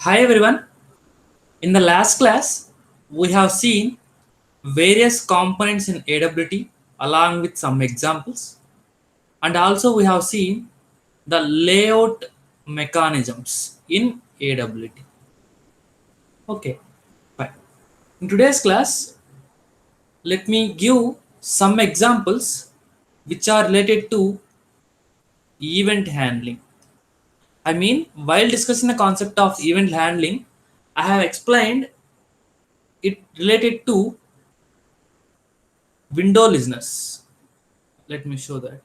Hi everyone. In the last class, we have seen various components in AWT along with some examples, and also we have seen the layout mechanisms in AWT. Okay, fine. In today's class, let me give some examples which are related to event handling. I mean, while discussing the concept of event handling, I have explained it related to window listeners. Let me show that.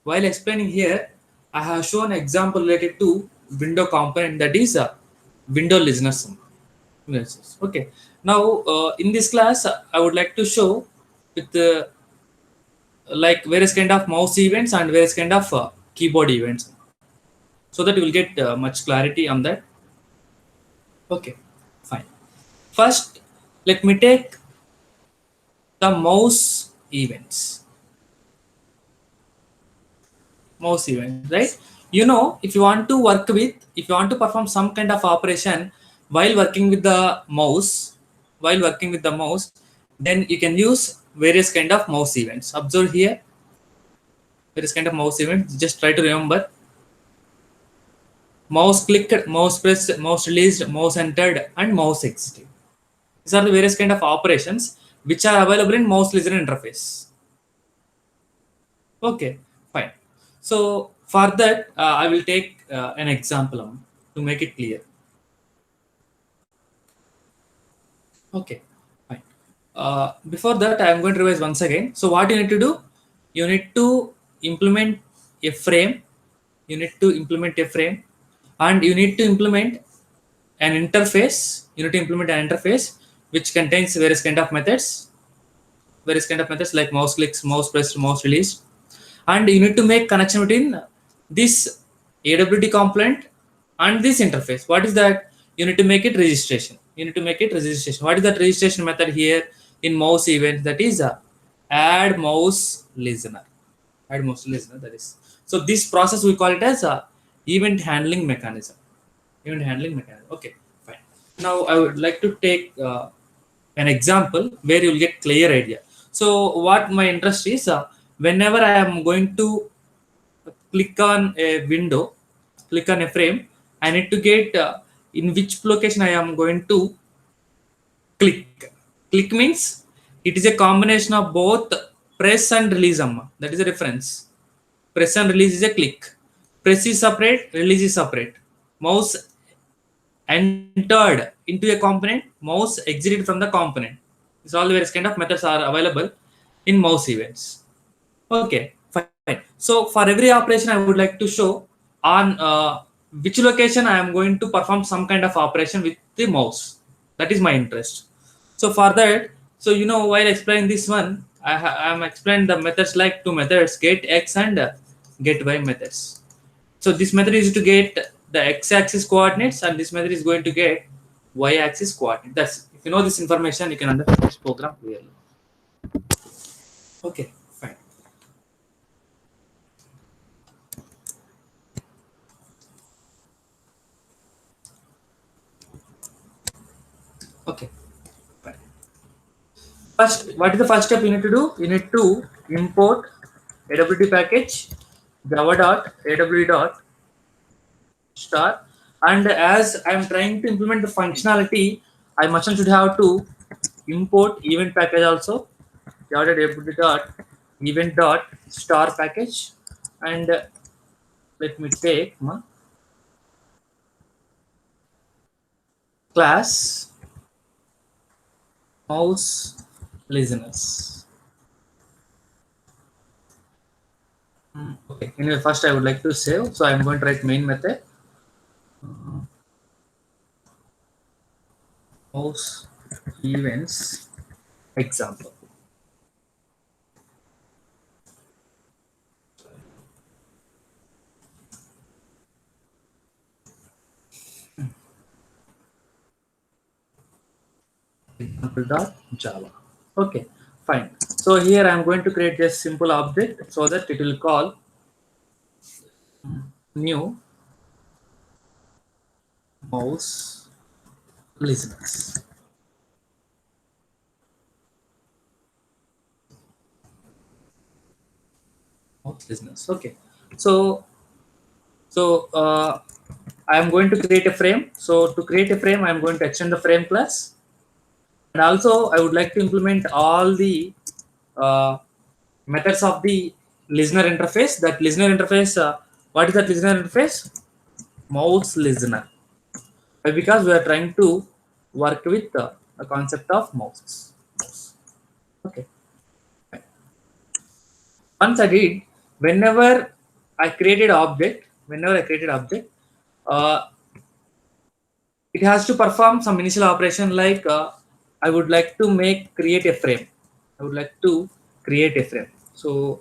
While explaining here, I have shown example related to window component, that is a window listeners. Yes. Okay. Now, in this class, I would like to show with like various kind of mouse events and various kind of keyboard events, so that you will get much clarity on that. Okay. Fine. First, let me take the mouse event, right? If you want to work with, if you want to perform some kind of operation while working with the mouse, then you can use various kind of mouse events. Observe here, various kind of mouse events. Just try to remember: mouse clicked, mouse pressed, mouse released, mouse entered, and mouse exited. These are the various kind of operations which are available in mouse listener interface. Okay, fine. So for that, I will take an example to make it clear. Okay, fine. Before that, I am going to revise once again. So what you need to do? You need to implement a frame. You need to implement a frame, and you need to implement an interface. You need to implement an interface which contains various kind of methods like mouse clicks, mouse pressed, mouse released, and you need to make connection between this AWT component and this interface. What is that? You need to make it registration. You need to make it registration. What is that registration method here in mouse event? That is add mouse listener. Add mouse listener. That is. So this process we call it as a event handling mechanism. Event handling mechanism. Okay, fine. Now I would like to take an example where you will get clear idea. So what my interest is, whenever I am going to click on a window, click on a frame, I need to get in which location I am going to click. Click means it is a combination of both press and release. Amma. That is a difference. Press and release is a click. Press is separate, release is separate. Mouse entered into a component, mouse exited from the component. These all various kind of methods are available in mouse events. Okay, fine. So for every operation, I would like to show on which location I am going to perform some kind of operation with the mouse. That is my interest. So for that, while explaining this one, I am explaining the methods like two methods: get x and get y methods. So this method is to get the x-axis coordinates, and this method is going to get y-axis coordinate. That's, if you know this information, you can understand this program clearly. Okay, fine. Okay, fine. First, what is the first step you need to do? You need to import AWT package java.aw.star, and as I am trying to implement the functionality, I must should have to import event package also, java.aw.event.star package, and let me take my class mouse listeners. Okay, anyway, first I would like to save, so I'm going to write main method mouse events example. Example.java. Okay, fine. So here I'm going to create a simple object so that it will call new mouse listeners. Mouse listeners. Okay. So I am going to create a frame. So to create a frame, I am going to extend the frame class, and also I would like to implement all the uh, methods of the listener interface. That listener interface. What is that listener interface? Mouse listener. Because we are trying to work with the concept of mouses. Okay. Once I did, whenever whenever I created object, uh, it has to perform some initial operation like I would like to create a frame. I would like to create a frame. So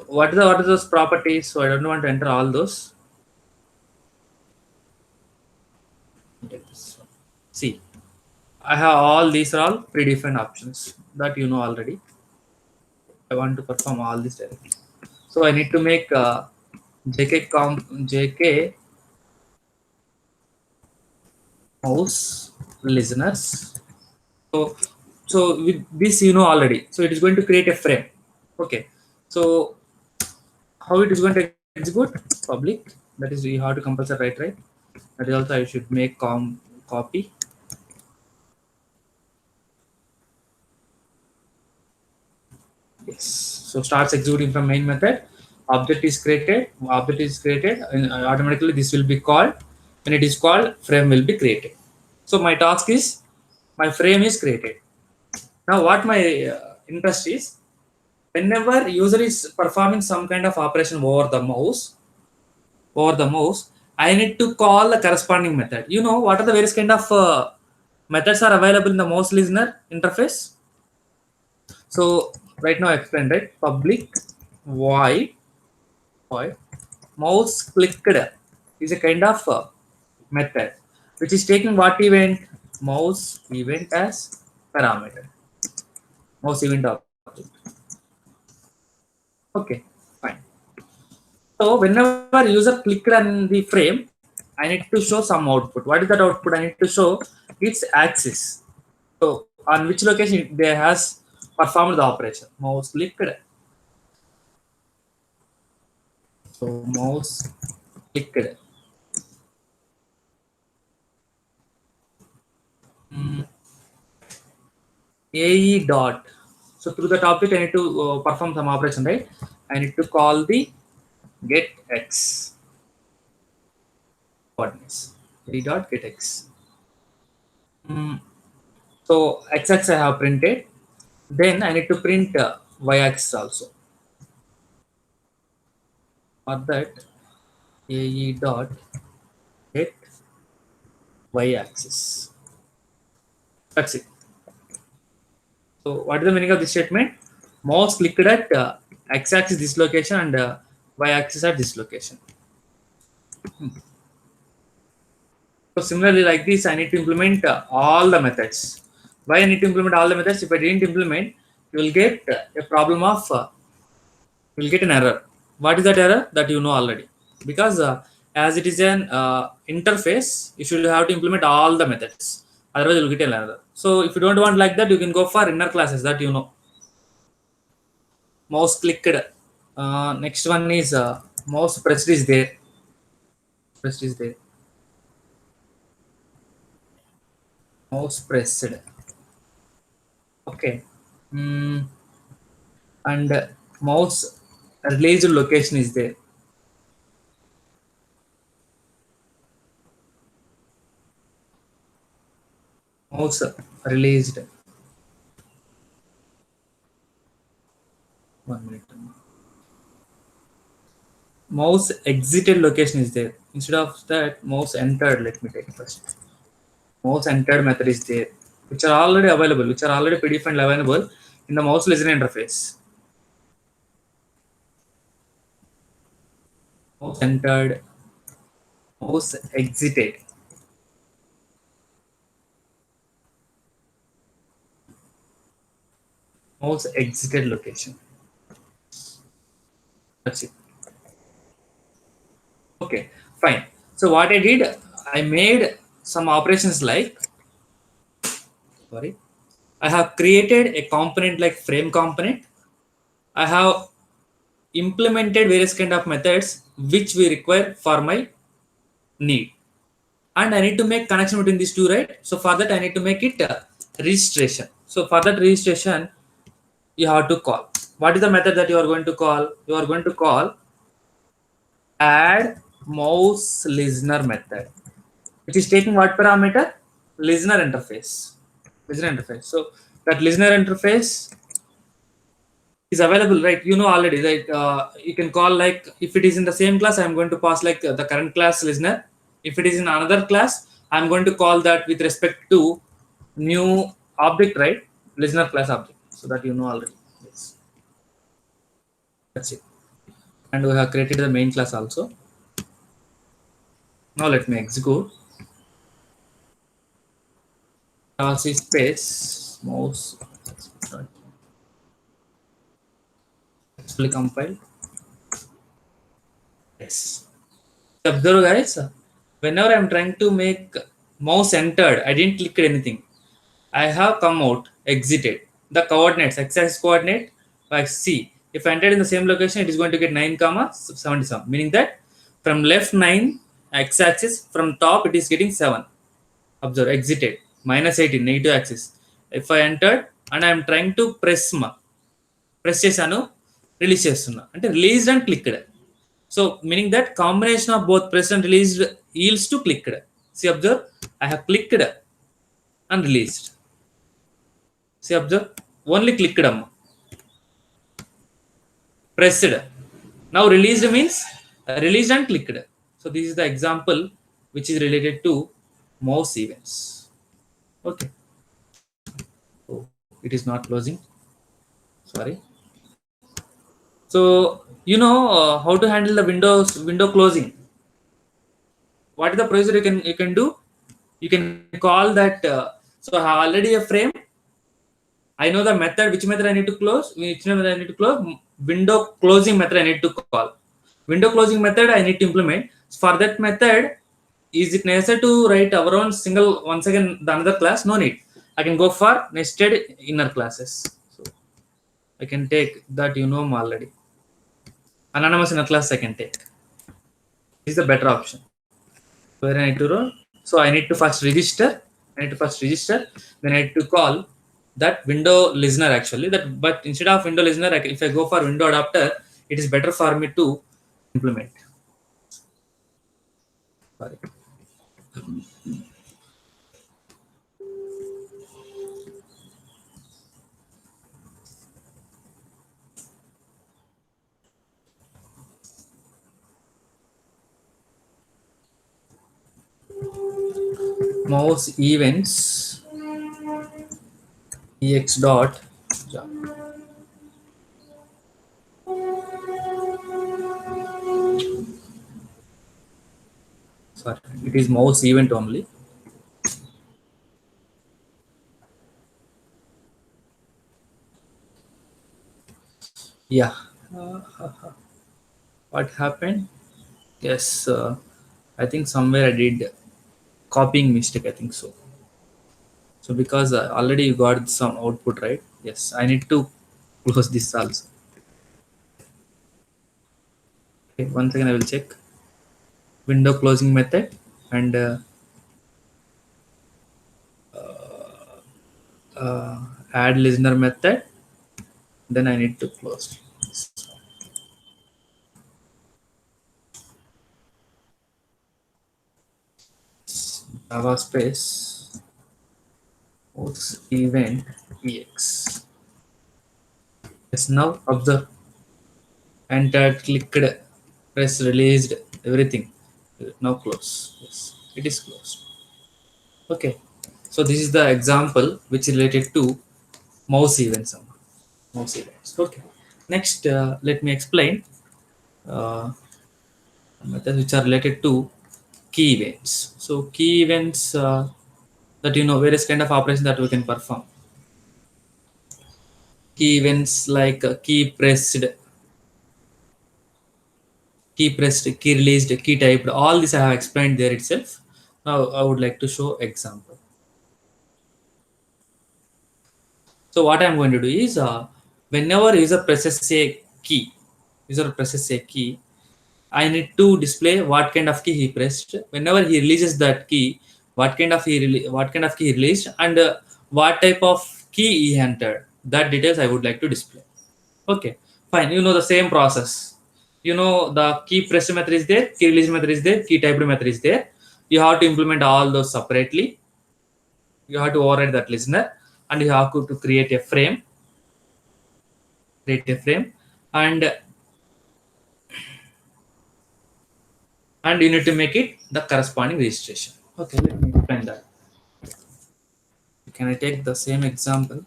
what are those properties? So I don't want to enter all those. See, I have all these are all predefined options that you know already. I want to perform all these directly. So I need to make JK mouse listeners. So with this you know already. So it is going to create a frame. Okay. So how it is going to execute? Public. That is you have to compulsory right. That is also I should make copy. Yes. So starts executing from main method. Object is created. Object is created, and automatically this will be called. When it is called, frame will be created. So my task is my frame is created. Now what my interest is, whenever user is performing some kind of operation over the mouse, I need to call the corresponding method. You know what are the various kind of methods are available in the mouse listener interface. So right now I explained right. Public void mouse clicked is a kind of method which is taking what event, mouse event as parameter, mouse event object. Okay, fine. So whenever user clicked on the frame, I need to show some output. What is that output? I need to show its axis. So on which location they has performed the operation. Mouse clicked. So mouse clicked. Mm, AE dot. So through that object I need to perform some operation, right? I need to call the get x coordinates. AE dot get x. Mm, so x I have printed. Then I need to print y-axis also. For that, AE dot get y-axis. That's it. So what is the meaning of this statement? Mouse clicked at x-axis this location and y-axis at this location. So similarly, like this, I need to implement all the methods. Why I need to implement all the methods? If I didn't implement, you will get a problem of you will get an error. What is that error? That you know already. Because as it is an interface, you should have to implement all the methods. Otherwise, you will get an error. So if you don't want like that, you can go for inner classes that you know. Mouse clicked. Next one is mouse pressed is there. Pressed is there. Mouse pressed. Okay. Mm, and mouse released location is there. Mouse released. 1 minute. Mouse exited location is there. Instead of that, mouse entered. Let me take first. Mouse entered method is there, which are already available, which are already predefined available in the mouse listener interface. Mouse entered, mouse exited. Mouse exited location. That's it. Okay, fine. So what I did, I made some operations like, sorry, I have created a component like frame component. I have implemented various kind of methods which we require for my need, and I need to make connection between these two, right? So for that I need to make it registration. So for that registration you have to call, what is the method that you are going to call? You are going to call add mouse listener method, which is taking what parameter? Listener interface. Listener interface. So that listener interface is available, right? You know already, right? You can call like, if it is in the same class, I'm going to pass like the current class listener. If it is in another class, I'm going to call that with respect to new object, right? Listener class object. So that you know already. Yes, that's it. And we have created the main class also. Now let me execute. C space mouse successfully compiled. Yes. Observe guys, whenever I'm trying to make mouse entered, I didn't click anything. I have come out, exited. The coordinates, x-axis coordinate, like C. If I entered in the same location, it is going to get 9 comma 77, meaning that from left 9 x-axis, from top it is getting 7. Observe, exited, minus 18, negative axis. If I entered and I am trying to press చేశాను, release చేస్తున్నా అంటే released and clicked. So meaning that combination of both press and released yields to clicked. See, observe, I have clicked and released. See, observe, only clicked, pressed. Now released means released and clicked. So this is the example which is related to mouse events. Okay. Oh, it is not closing. Sorry. So you know how to handle the window closing. What is the procedure you can do? You can call that. So I have already a frame. I know the method, which method I need to close, which method I need to close. Window closing method I need to call. Window closing method I need to implement. For that method, is it necessary to write our own single once again the another class? No need. I can go for nested inner classes. So I can take that, you know already. Anonymous inner class I can take. This is the better option. Where I need to run. So I need to first register. Then I need to call that window listener actually. That but instead of window listener, if I go for window adapter, it is better for me to implement. Sorry. Mouse events ex dot sorry, it is mouse event only. Yeah. What happened? Yes, I think somewhere I did copying mistake. I think so. So because already you got some output, right? Yes, I need to close this also. Okay, once again I will check window closing method and add listener method. Then I need to close. Java space mouse event ex. Yes, now observe. Entered, clicked, press, released, everything. Now close. Yes, it is closed. Okay. So this is the example which is related to mouse events. Mouse events. Okay. Next, let me explain uh, methods which are related to key events. So key events that various kind of operations that we can perform. Key events like key pressed, key pressed, key released, key typed. All this I have explained there itself. Now I would like to show example. So what I'm going to do is, whenever user presses a key, I need to display what kind of key he pressed. Whenever he releases that key, what kind of key he released, and what type of key he entered. That details I would like to display. Okay, fine. You know the same process. You know the key press method is there, key release method is there, key typed method is there. You have to implement all those separately. You have to override that listener, and you have to create a frame, and you need to make it the corresponding registration. Okay, let me explain that. Can I take the same example?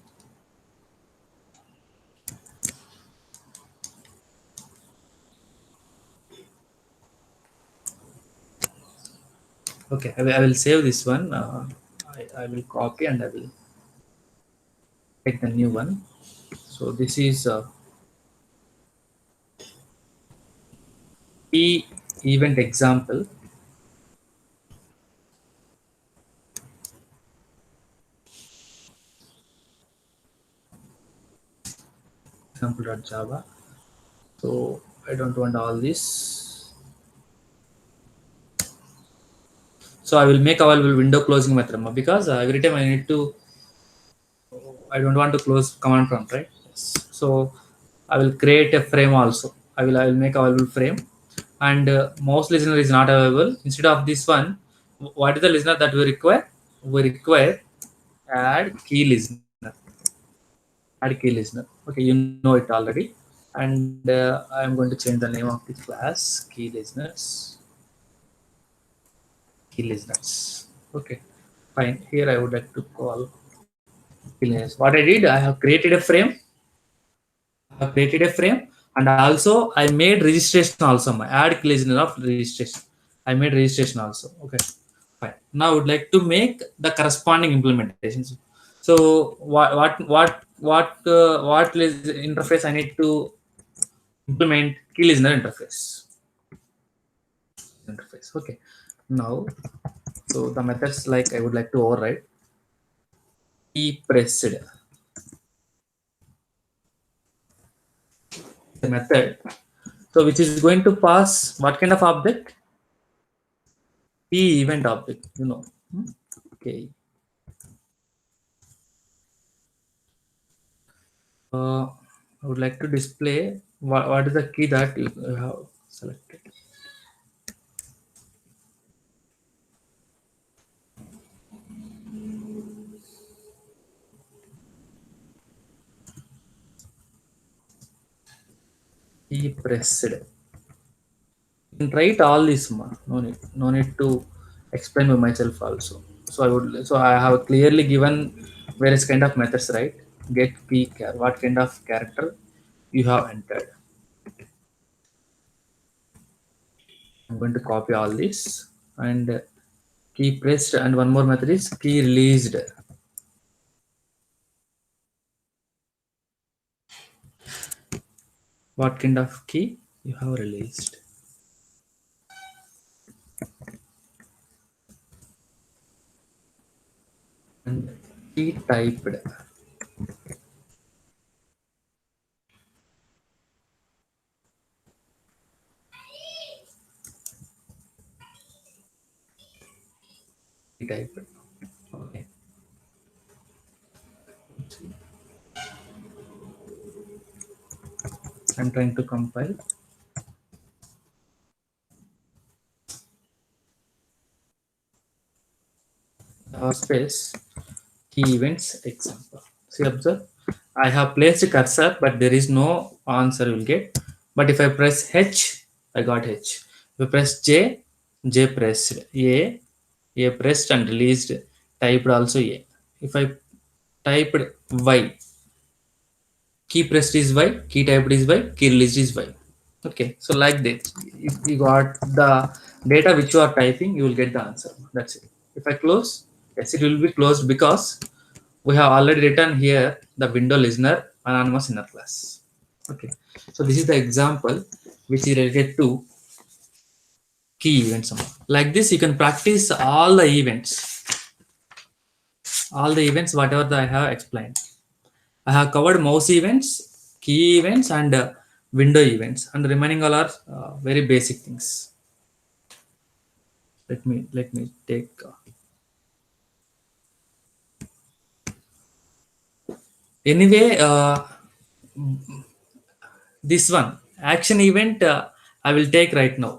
Okay, I will save this one. I will copy and I will take the new one. So this is key event example. Example.java. So I don't want all this. So I will make available window closing method because every time I need to, I don't want to close command prompt, right? Yes. So I will create a frame also. I will make available frame, and mouse listener is not available. Instead of this one, what is the listener that we require? We require add key listener. Add key listener. Okay, you know it already. And I'm going to change the name of the class key listeners. Key listeners. Okay, fine. Here I would like to call key listeners. What I did, I have created a frame. And also I made registration also. My add key listener of registration. I made registration also. Okay, fine. Now I would like to make the corresponding implementations. So what interface I need to implement? Key listener interface. Okay, now so the methods, like I would like to override key pressed, the method, so which is going to pass what kind of object? Key event object, you know. Okay, I would like to display what is the key that you have selected. Key pressed. You can write all this, ma. No need to explain by myself also. So I have clearly given various kind of methods, right? Get key, what kind of character you have entered. I'm going to copy all this, and key pressed, and one more method is key released. What kind of key you have released? And key typed. Key typed. Okay. I'm trying to compile. Space key events example. See, observe. I have placed cursor, but there is no answer will get. But if I press H, I got H. If I press J, J pressed. A pressed and released. Typed also A. If I typed Y, key pressed is Y, key typed is Y, key released is Y. Okay, so like that, if you got the data which you are typing, you will get the answer. That's it. If I close, yes, it will be closed because we have already written here the window listener anonymous inner class. Okay, so this is the example which is related to key events. Like this, you can practice all the events, whatever I have explained. I have covered mouse events, key events, and window events, and the remaining all are very basic things. Let me take. Anyway, this one action event I will take right now,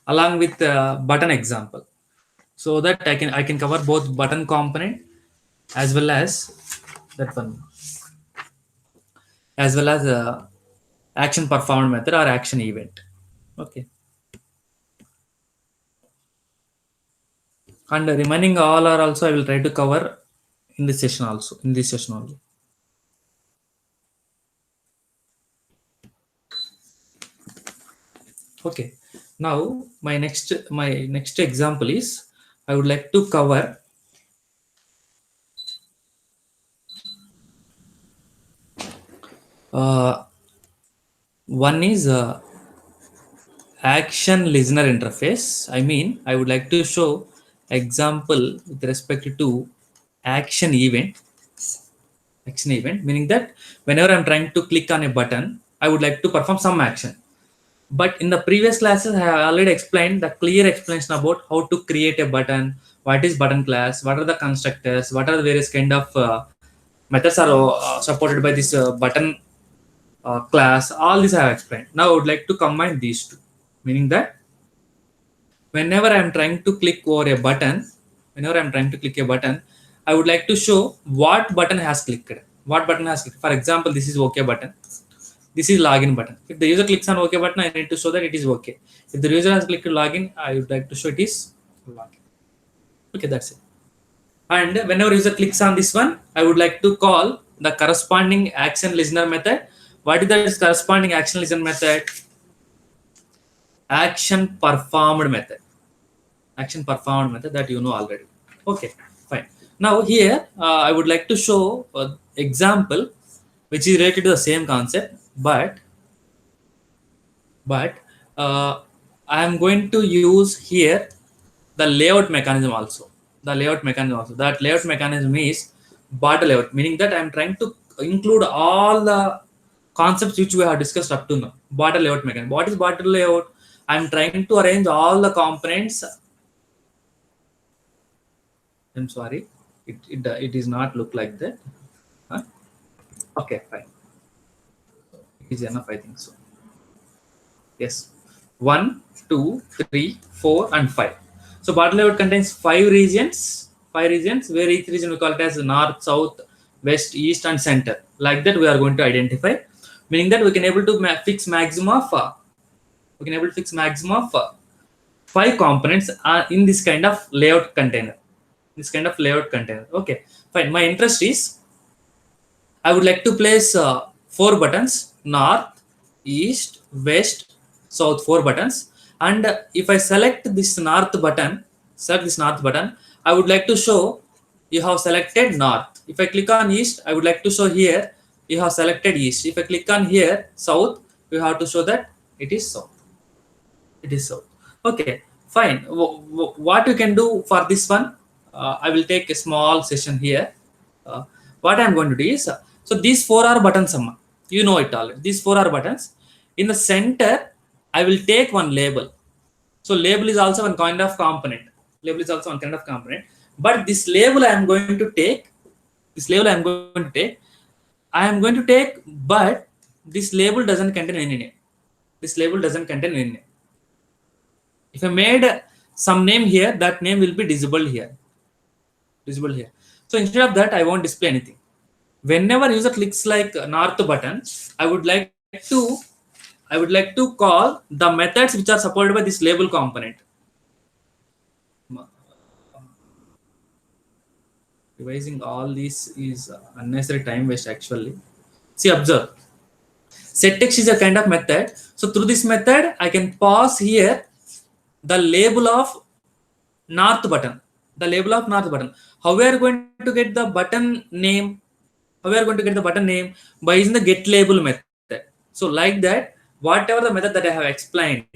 along with button example, so that I can cover both button component as well as that one, as well as action performed method or action event. Okay, and the remaining all are also I will try to cover in this session also, in this session only. Okay, now my next example is I would like to cover uh, one is action listener interface. I mean, I would like to show example with respect to action event. Action event meaning that whenever I'm trying to click on a button, I would like to perform some action. But in the previous classes, I have already explained the clear explanation about how to create a button, what is button class, what are the constructors, what are the various kind of methods are supported by this button class. All this I have explained. Now I would like to combine these two, meaning that whenever I'm trying to click over a button, whenever I'm trying to click a button, I would like to show what button has clicked. What button has clicked. For example, this is OK button. This is login button. If the user clicks on OK button, I need to show that it is OK. If the user has clicked login, I would like to show it is login. Okay, that's it. And whenever user clicks on this one, I would like to call the corresponding action listener method. What is the corresponding action listener method? Action performed method. Action performed method that you know already. Okay, fine. Now here I would like to show an example which is related to the same concept, but I am going to use here the layout mechanism also. The layout mechanism also. That layout mechanism is border layout, meaning that I am trying to include all the concepts which we have discussed up to now. Border layout mechanism. What is border layout? I am trying to arrange all the components. I'm sorry, it is not look like that. Huh? Okay, fine. It is enough, I think so. Yes, 1, 2, 3, 4, and 5. So border layout contains 5 regions where each region we call it as north, south, west, east, and center. Like that, we are going to identify, meaning that we can able to fix maximum of 5 components in this kind of layout container. Okay, fine. My interest is I would like to place 4 buttons: north, east, west, south. 4 buttons, and if I select this north button, I would like to show you have selected north. If I click on east, I would like to show here you have selected east. If I click on here south, you have to show that it is south. Okay, fine. What you can do for this one, I will take a small session here. What I'm going to do is, so these 4 are buttons, Amma. You know it already. These 4 are buttons. In the center, I will take one label. So label is also one kind of component. But this label I am going to take. But this label doesn't contain any name. If I made some name here, that name will be visible here. So instead of that, I won't display anything. Whenever user clicks like north button, I would like to call the methods which are supported by this label component. Revising all this is unnecessary time waste actually. See, observe. SetText is a kind of method. So through this method, I can pass here the label of north button. How we are going to get the button name? By using the get label method. So like that, whatever the method that I have explained,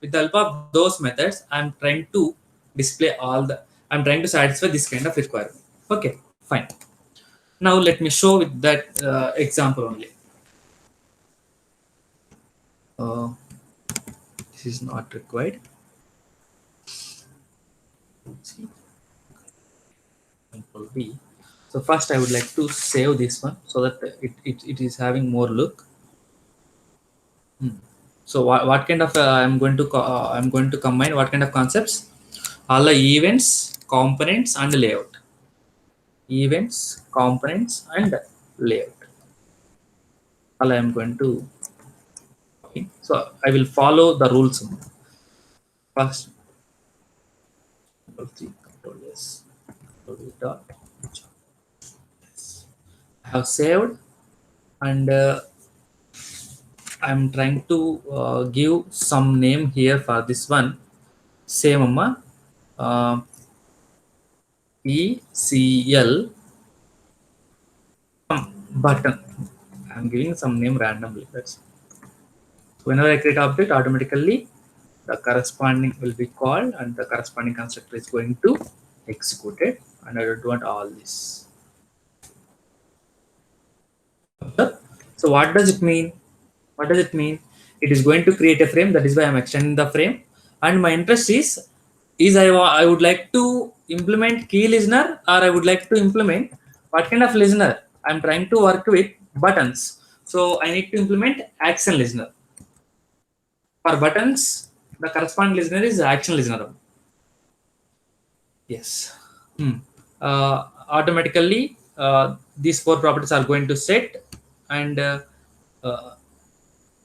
With the help of those methods, I'm trying to display I'm trying to satisfy this kind of requirement. Okay, fine. Now let me show with that example only. Uh, this is not required. See, control B. So first I would like to save this one so that it is having more look. So what kind of I'm going to combine what kind of concepts? All the events, components, and layout. Events, components, and layout. All I am going to. Okay. So I will follow the rules. First, Control C, Control S, Control V dot. I have saved, and I'm trying to give some name here for this one. Same amma. ECL button. I'm giving some name randomly. That's whenever I create object, automatically the corresponding will be called and the corresponding constructor is going to execute it. And I don't want all this. So what does it mean? What does it mean? It is going to create a frame. That is why I'm extending the frame. And my interest is I would like to implement key listener, or I would like to implement what kind of listener? I'm trying to work with buttons. So I need to implement action listener. For buttons, the corresponding listener is action listener. Yes. Automatically, these four properties are going to set, and uh,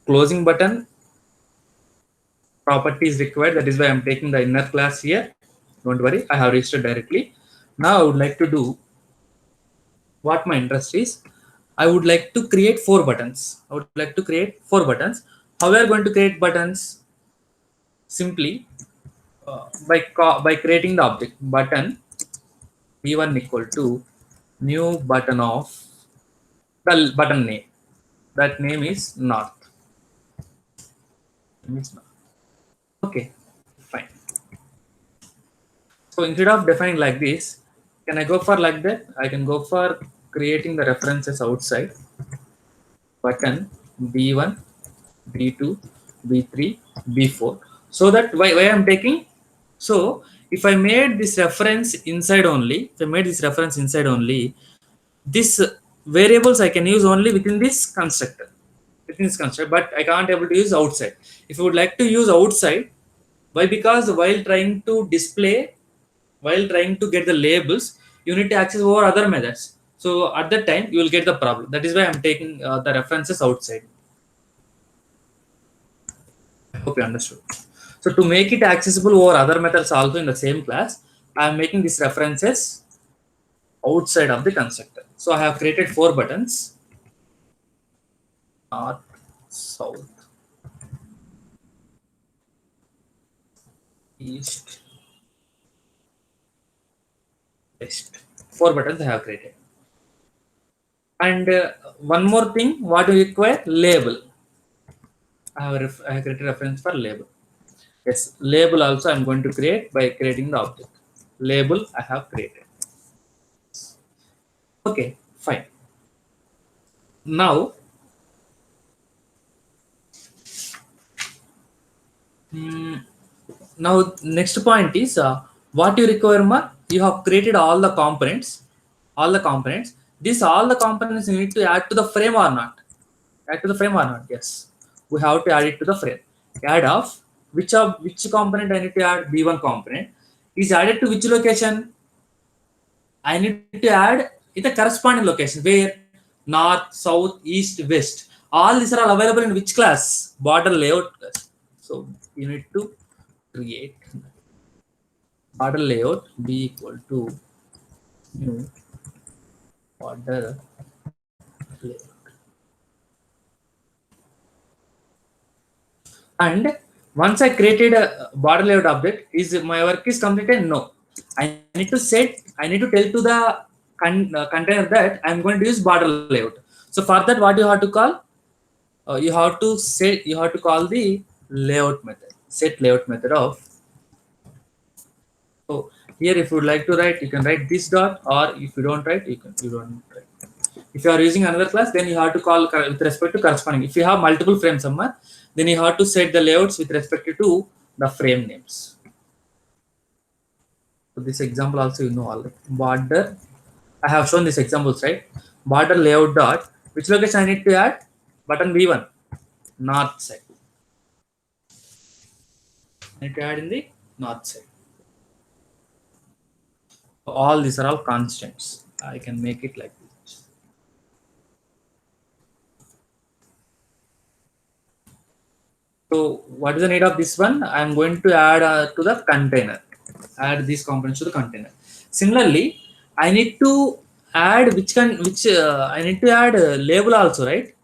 closing button property is required. That is why I'm taking the inner class here. Don't worry, I have registered directly. Now I would like to do what my interest is. I would like to create 4 buttons. I would like to create 4 buttons. How we are going to create buttons? Simply by creating the object button b1 equal to new button of the button name. That name is north. Okay, fine. So instead of defining like this, can I go for like that? I can go for creating the references outside. Button B1, B2, B3, B4. So that why I'm taking. So if I made this reference inside only, this variables I can use only within this constructor. But I can't able to use outside. If you would like to use outside, why? Because while trying to display, while trying to get the labels, you need to access over other methods. So at that time, you will get the problem. That is why I'm taking the references outside. I hope you understood. So to make it accessible over other methods also in the same class, I am making these references outside of the constructor. So I have created 4 buttons: north, south, east, west. 4 buttons I have created. And one more thing, what do you require? Label. I have created reference for label. Yes, label also I'm going to create by creating the object. Label I have created. Okay, fine. Now, now next point is what you require. You have created all the components. All the components. All the components you need to add to the frame or not? Add to the frame or not? Yes, we have to add it to the frame. Add of which component I need to add? B1 component is added to which location? I need to add in the corresponding location where north, south, east, west. All these are all available in which class? Border layout class. So you need to create border layout b equal to new border layout. And once I created a border layout object, is my work is completed? No. I need to tell to the container that I'm going to use border layout. So for that, what you have to call? You have to call the layout method. set layout method of. So here, if you would like to write, you can write this dot, or if you don't write, you don't write. If you are using another class, then you have to call with respect to corresponding. If you have multiple frames somewhere, then you have to set the layouts with respect to the frame names. So this example also you know already. Border. I have shown these examples, right? Border layout dot. Which location I need to add? Button B1, north side. I need to add in the north side. So all these are all constants. I can make it like this. So what is the need of this one? I am going to add to the container. Add these components to the container. Similarly, I need to add I need to add label also, right?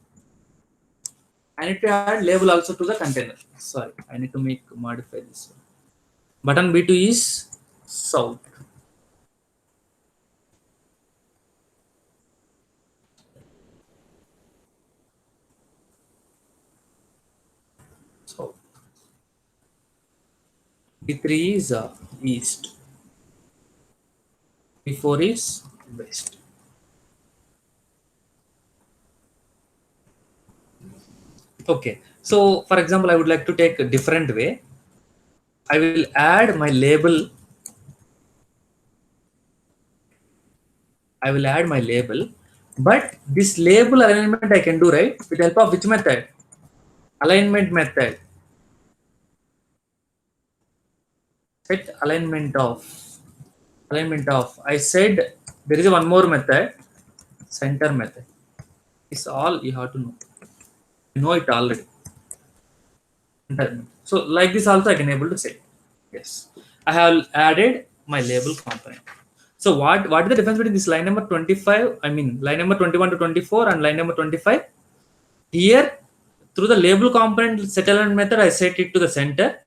I need to add label also to the container. Sorry, I need to modify this one. Button B2 is south. South. B3 is east. B4 is west. Okay. So for example, I would like to take a different way. I will add my label. I will add my label, but this label alignment I can do, right, with the help of which method? Alignment method. Set alignment of. I said there is one more method, center method. It's all you have to know. You know it already. So like this also I can able to say. Yes. I have added my label component. So what is the difference between this line number 25? I mean line number 21 to 24 and line number 25. Here through the label component set alignment method I set it to the center.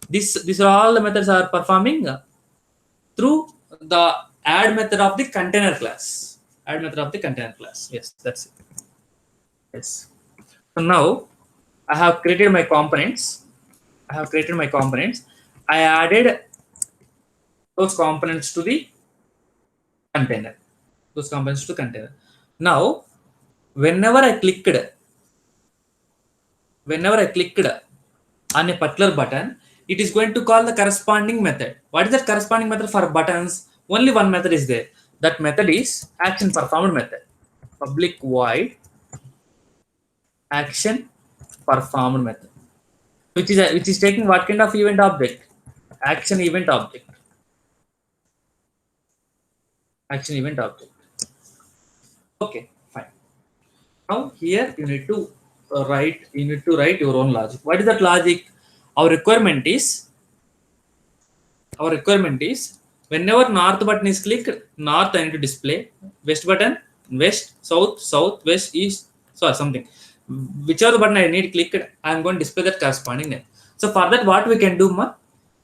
These are all the methods are performing through the add method of the container class. Add method of the container class. Yes, that's it. Yes. So now I have created my components. I added those components to the container. Those components to container. Now, whenever I clicked on a particular button, it is going to call the corresponding method. What is that corresponding method for buttons? Only one method is there. That method is action performed method. Public void action performed method. Which is taking what kind of event object? Action event object. Action event object. Okay, fine. Now here you need to write your own logic. What is that logic? Our requirement is whenever north button is clicked, north I need to display, west button west, south, west, east, so something. Whichever button I need clicked, I am going to display that corresponding name. So for that, what we can do,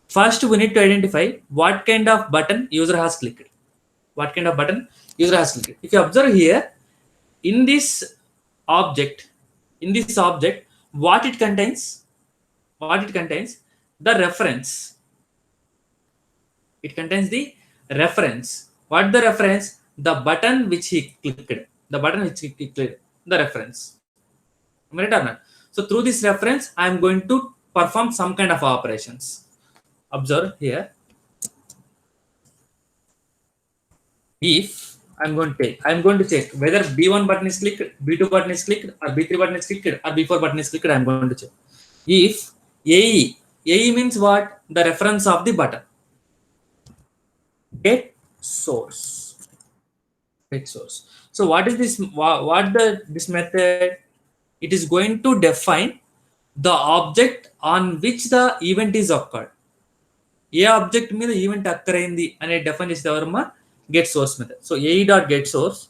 first we need to identify what kind of button user has clicked. What kind of button user has clicked. If you observe here, in this object, what it contains, the reference. It contains the reference. What the reference? The button which he clicked. The reference. Am I right or not? So through this reference, I am going to perform some kind of operations. Observe here. If I'm going to check whether B1 button is clicked, B2 button is clicked, or B3 button is clicked, or B4 button is clicked. I'm going to check. If AE means what? The reference of the button. Get source. So what is this? This method? It is going to define the object on which the event is occurred. A object మీద event occur అయింది అనే define చేసే ఎవరమ్మా get source method. So AE dot get source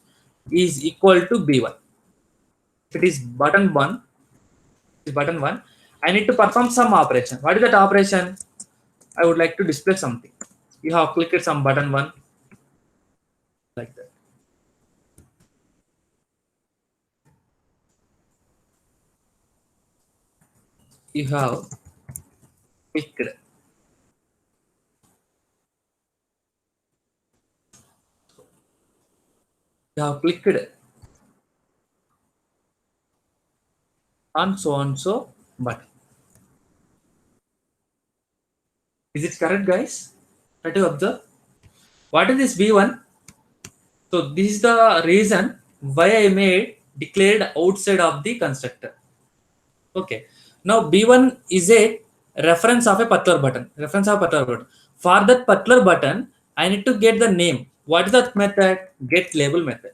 is equal to B1. If it is button 1, I need to perform some operation. What is that operation? I would like to display something. You have clicked some button 1 like that. You have clicked. You have clicked on so and so button. Is it correct, guys? Try to observe. What is this B1? So this is the reason why I made declared outside of the constructor. Okay. Now B1 is a reference of a particular button. Reference of a particular button. For that particular button, I need to get the name. What is that method? Get label method.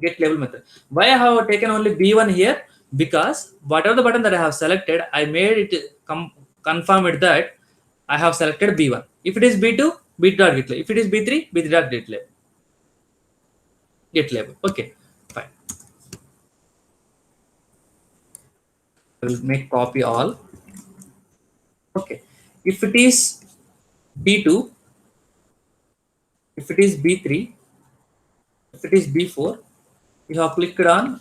Get label method. Why I have taken only B1 here? Because whatever the button that I have selected, I made it confirm it that I have selected B1. If it is B2, B2 dot get label. If it is B3, B3 dot get label. Get label. Okay, fine. I will make copy all. Okay. If it is B2, if it is B3, if it is B4, you have clicked on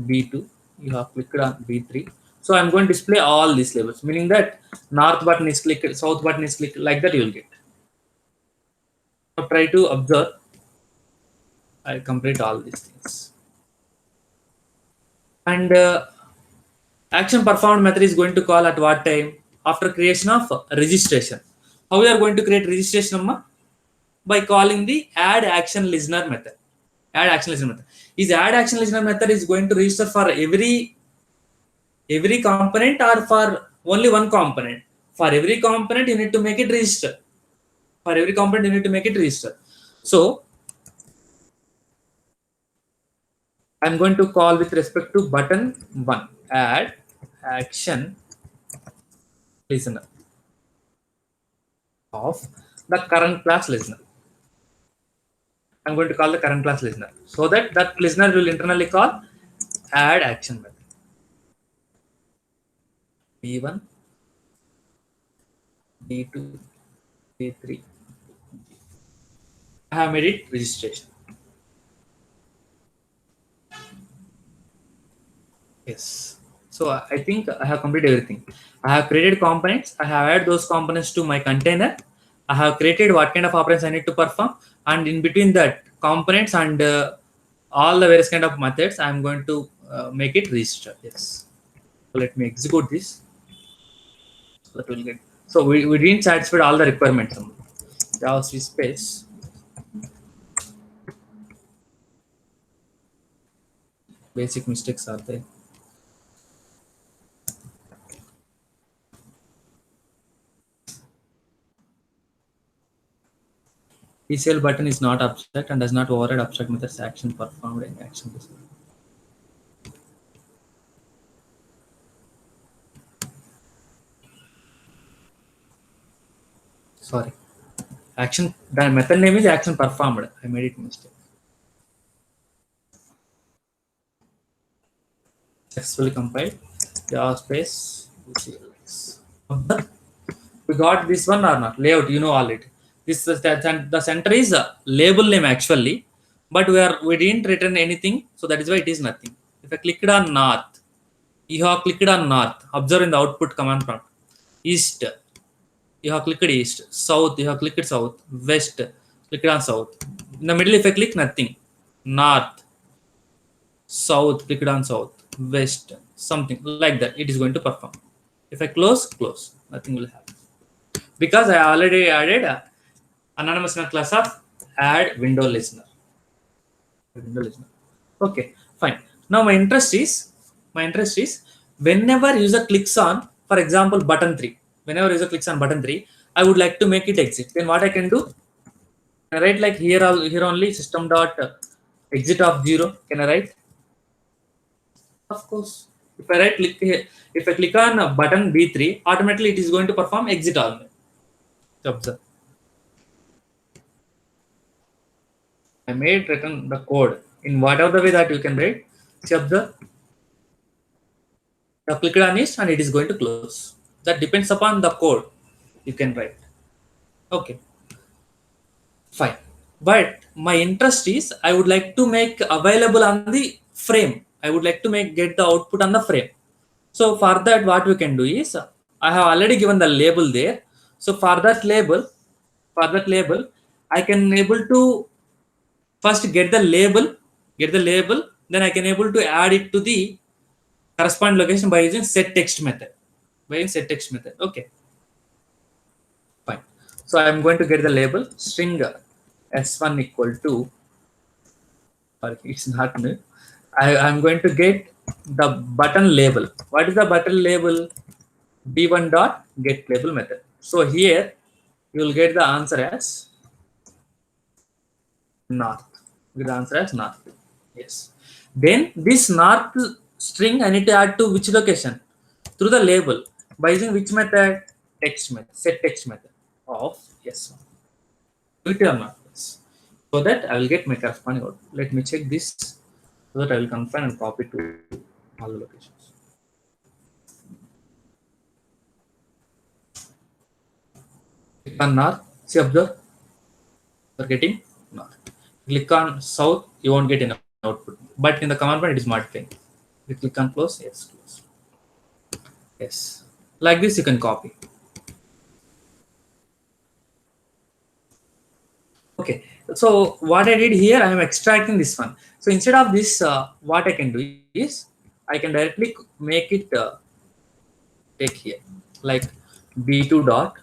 B2, you have clicked on B3. So I'm going to display all these labels, meaning that north button is clicked, south button is clicked, like that you will get. So try to observe. I'll complete all these things. And action performed method is going to call at what time? After creation of registration. How we are going to create registration, Amma? By calling the add action listener method. Add action listener method. Is add action listener method is going to register for every component or for only one component? For every component, you need to make it register. For every component, you need to make it register. So I'm going to call with respect to button 1, add action listener of the current class listener. I'm going to call the current class listener so that that listener will internally call add action method. B1, B2, B3. I have made it registration. Yes. So I think I have completed everything. I have created components. I have added those components to my container. I have created what kind of operations I need to perform, and in between that components and all the various kind of methods, I am going to make it register. Yes. So let me execute this. So that will get. So we didn't satisfy all the requirements. JavaScript space. Basic mistakes are there. TCL button is not abstract and does not override abstract methods action performed in action. Sorry. Action, the method name is action performed. I made it mistake. Successfully compiled. Java space TCLX. We got this one or not? Layout, you know all it. This is the center is a label name actually, but we didn't return anything, so that is why it is nothing. If I clicked on north, you have clicked on north. Observe in the output command prompt. East, you have clicked east. South, you have clicked south. West, clicked on south. In the middle, if I click nothing. North, south, clicked on south. West, something like that. It is going to perform. If I close, nothing will happen. Because I already added a anonymous class of add window listener. Okay, fine. Now my interest is whenever user clicks on, for example, button 3. Whenever user clicks on button 3, I would like to make it exit. Then what I can do? Can I write like here only system dot exit of 0? Can I write? Of course. If I right click here, if I click on button B3, automatically it is going to perform exit all. Observe. I made return the code in whatever the way that you can write. See, observe. You have clicked on it and it is going to close. That depends upon the code you can write. Okay. Fine. But my interest is I would like to make available on the frame. I would like to get the output on the frame. So for that, what we can do is I have already given the label there. So for that label, I can able to first get the label, then I can able to add it to the corresponding location by using set text method. Okay, fine. So I'm going to get the label string s1 equal to, or it's not new. I'm going to get the button label. What is the button label? b1 dot get label method. So here you will get the answer as north. With the answer as north. Yes. Then this north string I need to add to which location? Through the label by using which method? Text method, set text method of yes1. It or not? Yes. So that I will get my corresponding output. Let me check this so that I will confine and copy to all the locations. Click on north. See, observe. You're getting north. Click on south, you won't get any output. But in the command prompt, it is modifying. You click on close, yes, close. Yes. Like this, you can copy. Okay. So what I did here, I am extracting this one. So instead of this, what I can do is I can directly make it take here like b2 dot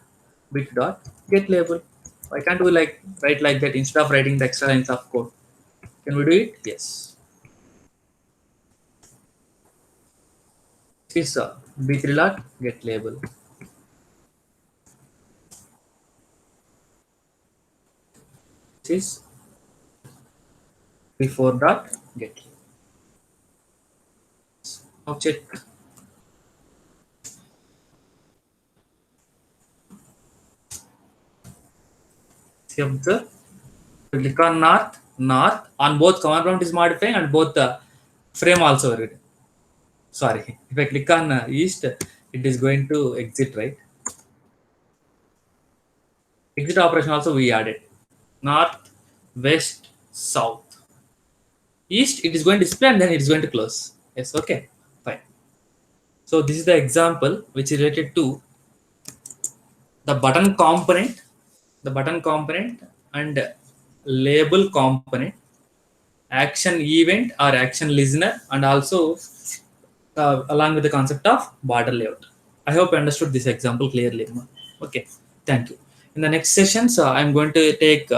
get label. I can't do like write like that instead of writing the extra lines of code. Can we do it? Yes. This is b3 dot get label. This is b4 dot get label. Now check. See, observe. Click on north on both command prompt is modifying and both the frame also read. Sorry, if I click on east, it is going to exit, right? Exit operation also we added. North, west, south. East, it is going to display and then it is going to close. Yes, okay, fine. So this is the example which is related to the button component, and label component, action event or action listener, and also along with the concept of border layout. I hope I understood this example clearly. Okay, thank you. In the next sessions, I'm going to take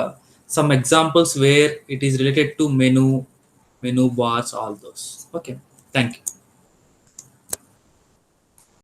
some examples where it is related to menu bars, all those. Okay, thank you.